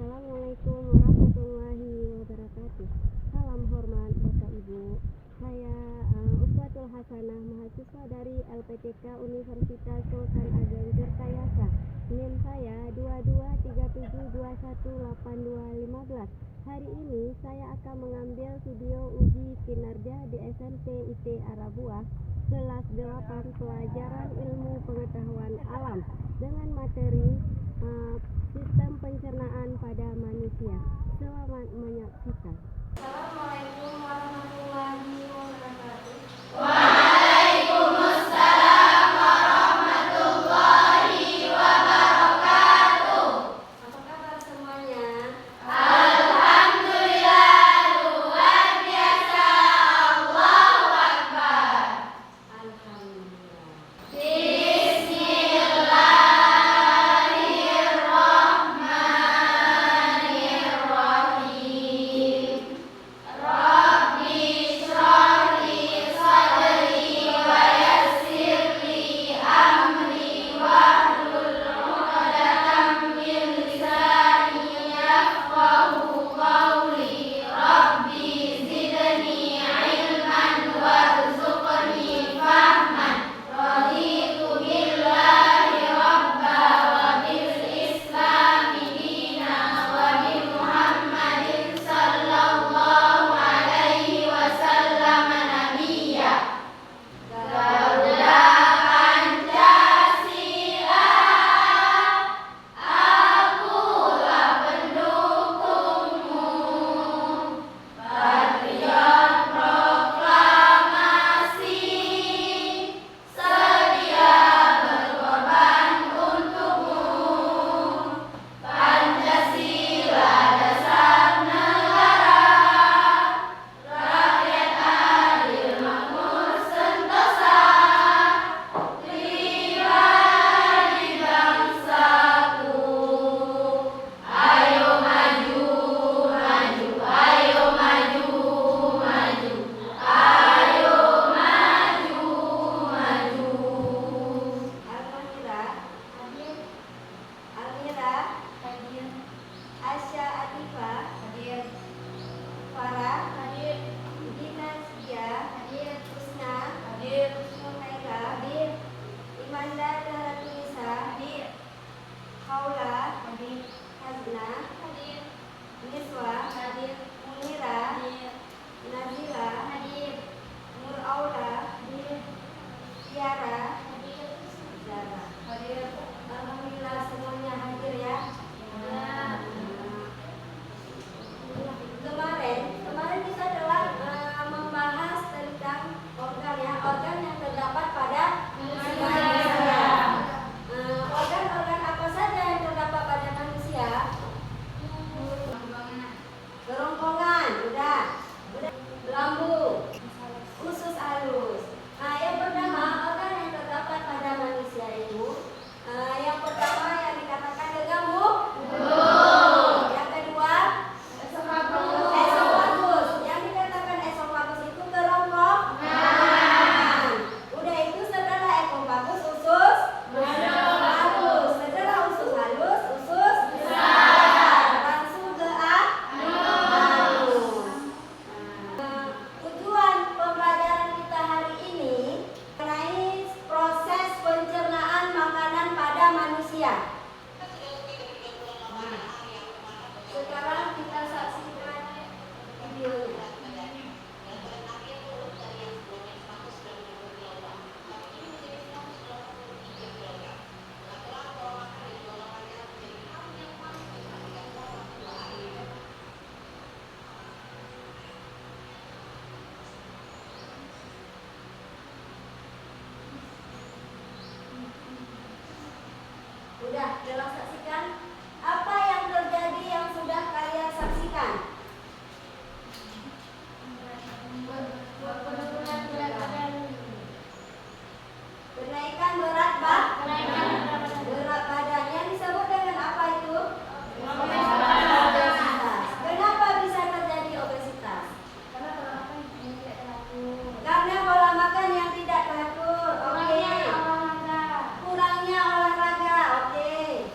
Assalamualaikum warahmatullahi wabarakatuh. Salam hormat Bapak Ibu. Saya Uswatul Hasanah, mahasiswa dari LPTK Universitas Sultan Ageng Tirtayasa. NIM saya 2237218215. Hari ini saya akan mengambil video uji kinerja di SMP IT Arabuah kelas 8 pelajaran ilmu pengetahuan alam dengan materi sistem pencernaan pada manusia. Selamat menyaksikan. Assalamualaikum warahmatullahi wabarakatuh. Waalaikumsalam warahmatullahi wabarakatuh. Apa kabar semuanya? Alhamdulillah, luar biasa. Allahu Akbar. Alhamdulillah. Bismillahirrahmanirrahim. Rabbi shrah li sadri wa yassir li amri wahlul 'uqdatam min lisani yafqahu qawli. Rabbi zidni ilman warzuqni fahman. Raditu billahi rabba wa bil islami dina wa bi Muhammadin sallallahu alaihi wasallam nabiyya. Garuda Pancasila, akulah pendukungmu. Patriot proklamasi, sedia berkorban untukmu. Pancasila dasar negara, rakyat adil makmur sentosa, pribadi bangsaku. Ayo maju, maju, ayo maju, maju, ayo maju, maju. Almira hadir. Almira hadir. Asya Atifah hadir. Farah hadir. Dina Sia hadir. Husna hadir. Suhaila hadir. Imanda Daratulisa hadir. Haula hadir. Hazna hadir. Niswa hadir. Munira hadir. Nazila hadir. Nur Aula hadir. Tiara hadir. Zara hadir. Alhamdulillah semuanya hadir ya. Kemarin kita telah membahas tentang organ yang terdapat pada manusia. Organ-organ apa saja yang terdapat pada manusia? Kerongkongan, udah. Lambung, usus halus. Nah, yang pertama organ yang terdapat pada manusia itu, yang pertama yang dikatakan gemuk. Yang kedua, esofagus. Yang dikatakan esofagus itu kerongkongan. Udah itu setelah esofagus usus halus. Setelah usus halus, usus besar. Langsung ke anus. Tujuan pembelajaran kita hari ini mengenai proses pencernaan makanan pada manusia. Sekarang kita saksikan videonya. Udah saksikan apa yang terjadi yang sudah kalian saksikan? Kenaikan berat badan yang disebut dengan apa itu? Obesitas. Kenapa bisa terjadi obesitas? Karena pola makan yang tidak teratur. Oke. Kurangnya olahraga. Oke.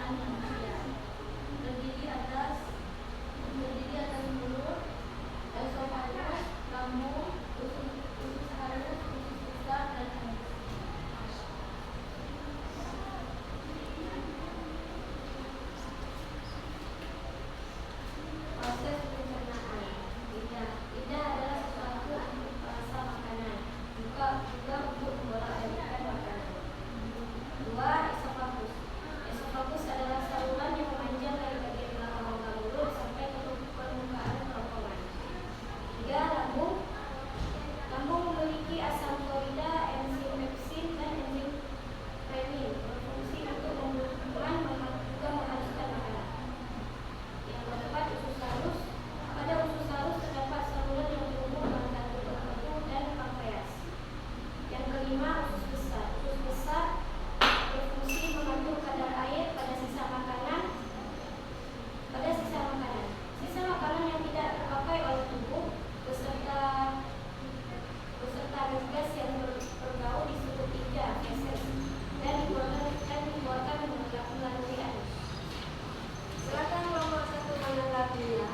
permukaan manusia. Terdiri atas mulut, esofagus, lambung, usus halus, usus besar, dan anus. Proses pencernaan. Lidah. Lidah adalah sesuatu untuk merasa makanan, juga untuk membolak-balikkan makanan. 2. Esofagus. Esofagus adalah saluran yang memanjang dari bagian belakang rongga mulut sampai ke permukaan kerongkongan. 3. Lambung. Lambung memiliki asam klorida, enzim pepsin, dan enzim renin, berfungsi untuk membekukan juga menghaluskan makanan. Yang keempat, usus halus. Pada usus halus terdapat saluran yang berhubung dengan kantung kematu dan pankreas. Yang kelima, usus besar. Usus besar berfungsi mengatur kadar air pada sisa makanan. Sisa makanan yang tidak terpakai oleh tubuh beserta gas yang bergaul disebut tinja, feses, dan dikeluarkan melalui anus. Silakan nomor 1 menanggapinya.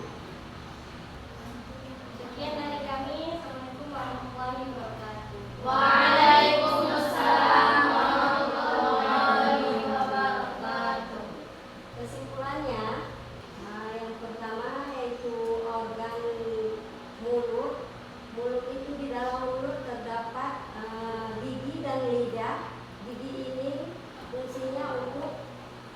Sekian dari kami. Assalamualaikum warahmatullahi wabarakatuh. Waalaikumsalam warahmatullahi wabarakatuh. Kesimpulannya, yang pertama yaitu organ mulut. Mulut itu di dalam mulut terdapat gigi dan lidah. Gigi ini fungsinya untuk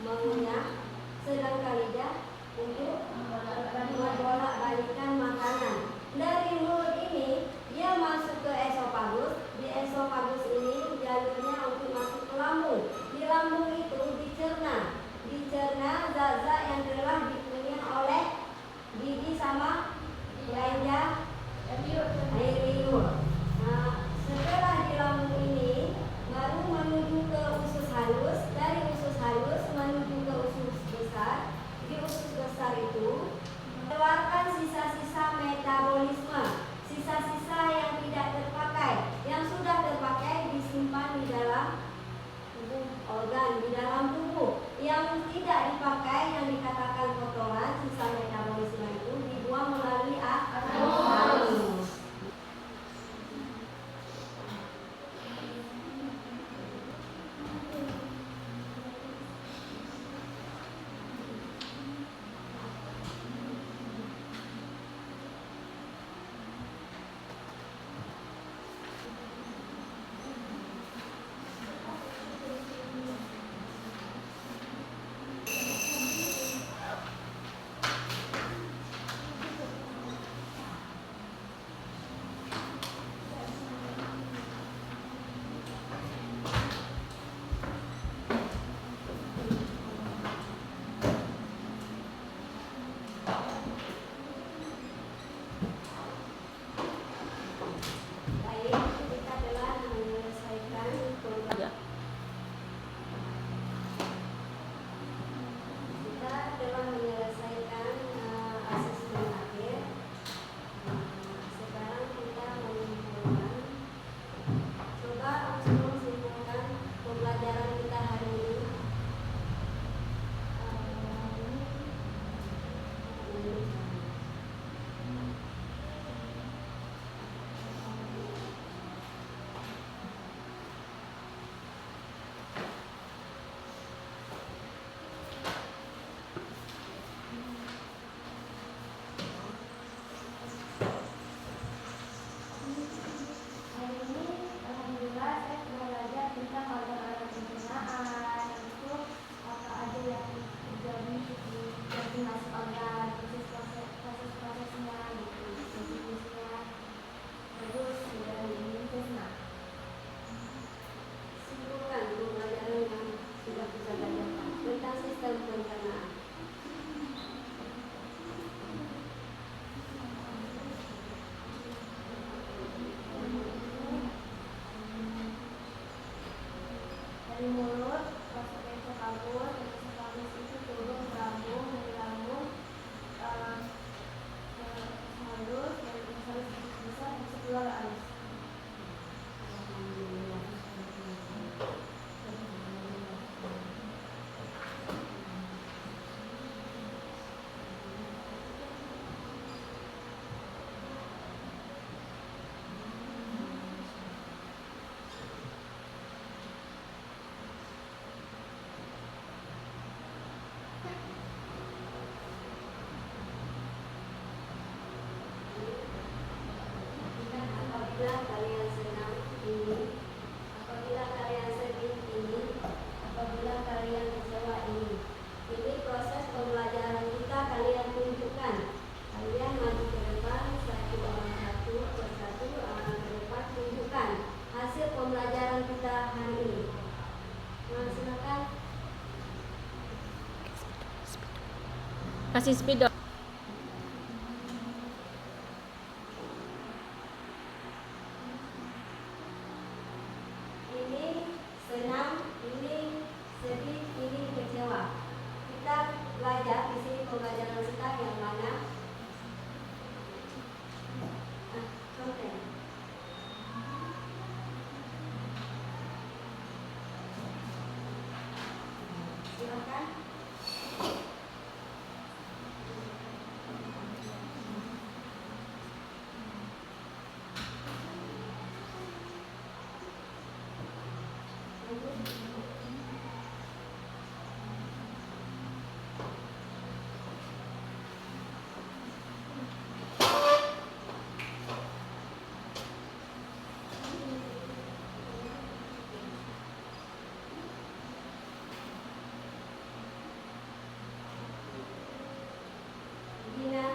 mengunyah, sedangkan lidah untuk membolak-balikkan makanan. Dari mulut ini dia masuk ke esofagus. Di esofagus ini jalurnya untuk masuk ke lambung. Di lambung itu dicerna zat-zat yang telah dikunyah oleh gigi sama kelenjar air liur. Setelah di lambung ini baru menuju ke usus halus. Dari usus halus menuju ke usus besar. Di usus besar itu mengeluarkan sisa-sisa metabolisme, sisa-sisa yang tidak terpakai. Yang sudah terpakai disimpan di dalam tubuh organ, di dalam tubuh. Yang tidak dipakai, yang dikatakan kotoran, sisa metabolisme itu dibuang melalui anus. kalian senang ini, apabila kalian sedih ini, apabila kalian kecewa ini. Ini proses pembelajaran kita, kalian tunjukkan. Kalian maju ke depan, satu persatu, orang ke depan, tunjukkan hasil pembelajaran kita hari ini. Nah, silakan. Kasih spidol. Ini senang, ini sedih, ini kecewa. Kita belajar di sini pembelajaran kita yang mana? Contoh. Silakan. Gina.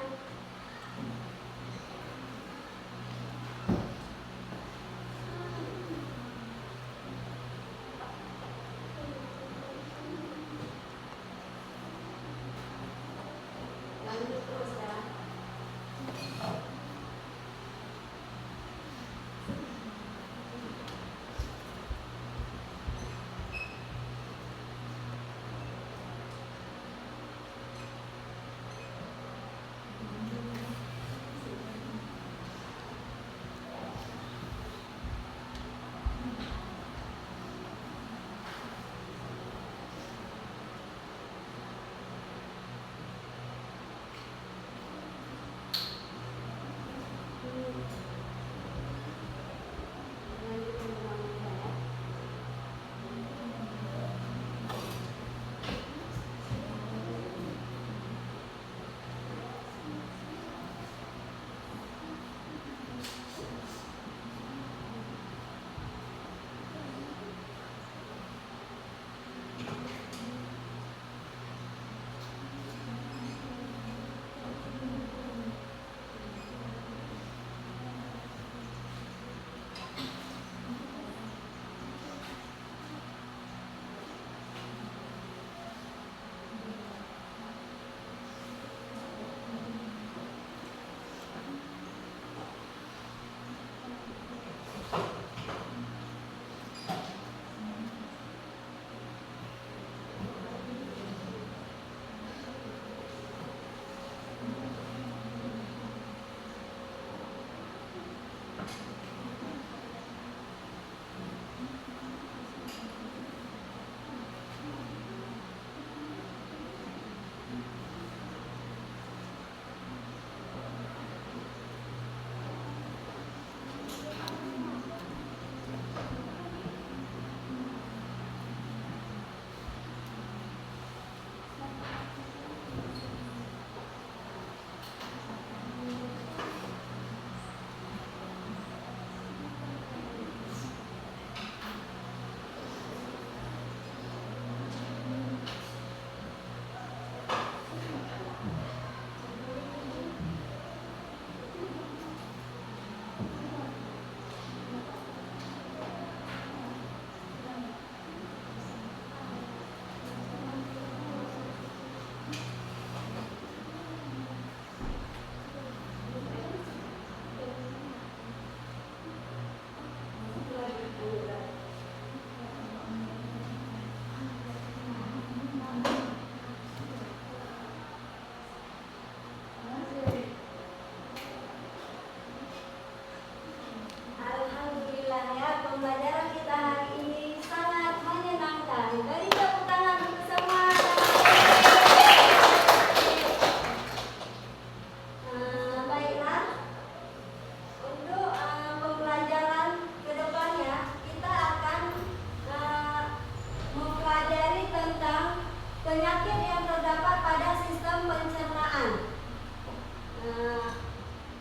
Lanjut terus ya.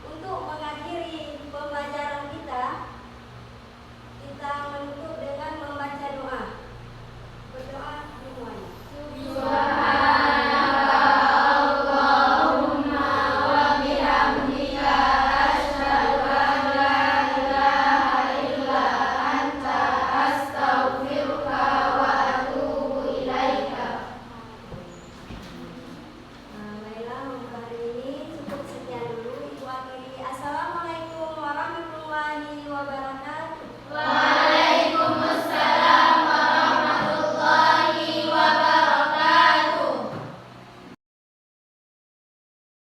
Untuk mengakhiri pembelajaran kita, kita menutup